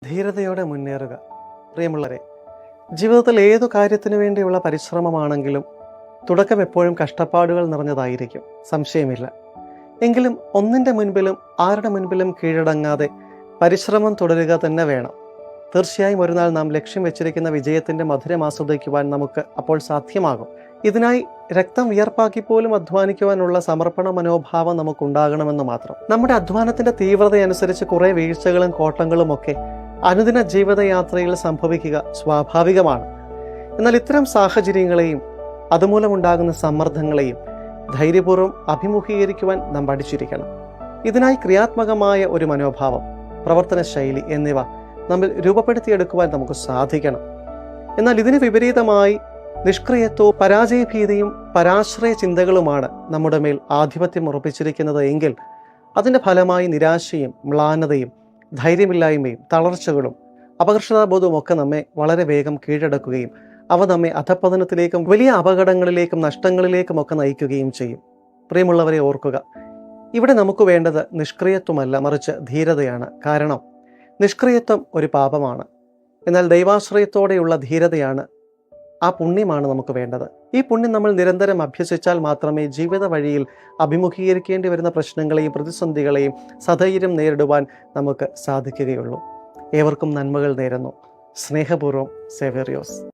ധീരതയോടെ മുന്നേറുക. പ്രിയമുള്ളവരെ, ജീവിതത്തിൽ ഏതു കാര്യത്തിനു വേണ്ടിയുള്ള പരിശ്രമമാണെങ്കിലും തുടക്കം എപ്പോഴും കഷ്ടപ്പാടുകൾ നിറഞ്ഞതായിരിക്കും, സംശയമില്ല. എങ്കിലും ഒന്നിൻ്റെ മുൻപിലും ആരുടെ മുൻപിലും കീഴടങ്ങാതെ പരിശ്രമം തുടരുക തന്നെ വേണം. തീർച്ചയായും ഒരു നാൾ നാം ലക്ഷ്യം വെച്ചിരിക്കുന്ന വിജയത്തിൻ്റെ മധുരം ആസ്വദിക്കുവാൻ നമുക്ക് അപ്പോൾ സാധ്യമാകും. ഇതിനായി രക്തം വിയർപ്പാക്കി പോലും അധ്വാനിക്കുവാനുള്ള സമർപ്പണ മനോഭാവം നമുക്കുണ്ടാകണമെന്ന് മാത്രം. നമ്മുടെ അധ്വാനത്തിൻ്റെ തീവ്രതയനുസരിച്ച് കുറേ വീഴ്ചകളും കോട്ടങ്ങളും ഒക്കെ അനുദിന ജീവിതയാത്രയിൽ സംഭവിക്കുക സ്വാഭാവികമാണ്. എന്നാൽ ഇത്തരം സാഹചര്യങ്ങളെയും അതുമൂലമുണ്ടാകുന്ന സമ്മർദ്ദങ്ങളെയും ധൈര്യപൂർവ്വം അഭിമുഖീകരിക്കുവാൻ നാം പഠിച്ചിരിക്കണം. ഇതിനായി ക്രിയാത്മകമായ ഒരു മനോഭാവം, പ്രവർത്തന ശൈലി എന്നിവ നമ്മൾ രൂപപ്പെടുത്തിയെടുക്കുവാൻ നമുക്ക് സാധിക്കണം. എന്നാൽ ഇതിന് വിപരീതമായി നിഷ്ക്രിയത്വവും പരാജയഭീതിയും പരാശ്രയ ചിന്തകളുമാണ് നമ്മുടെ മേൽ ആധിപത്യം ഉറപ്പിച്ചിരിക്കുന്നത് എങ്കിൽ അതിൻ്റെ ഫലമായി നിരാശയും മ്ലാനതയും ധൈര്യമില്ലായ്മയും തളർച്ചകളും അപകർഷതാബോധവും ഒക്കെ നമ്മെ വളരെ വേഗം കീഴടക്കുകയും അവ നമ്മെ അധപ്പതനത്തിലേക്കും വലിയ അപകടങ്ങളിലേക്കും നഷ്ടങ്ങളിലേക്കും ഒക്കെ നയിക്കുകയും ചെയ്യും. പ്രിയമുള്ളവരെ, ഓർക്കുക, ഇവിടെ നമുക്ക് വേണ്ടത് നിഷ്ക്രിയത്വമല്ല, മറിച്ച് ധീരതയാണ്. കാരണം നിഷ്ക്രിയത്വം ഒരു പാപമാണ്. എന്നാൽ ദൈവാശ്രയത്തോടെയുള്ള ധീരതയാണ്, ആ പുണ്യമാണ് നമുക്ക് വേണ്ടത്. ഈ പുണ്യം നമ്മൾ നിരന്തരം അഭ്യസിച്ചാൽ മാത്രമേ ജീവിത വഴിയിൽ അഭിമുഖീകരിക്കേണ്ടി വരുന്ന പ്രശ്നങ്ങളെയും പ്രതിസന്ധികളെയും സധൈര്യം നേരിടുവാൻ നമുക്ക് സാധിക്കുകയുള്ളൂ. ഏവർക്കും നന്മകൾ നേരുന്നു. സ്നേഹപൂർവ്വം, സേവേറിയോസ്.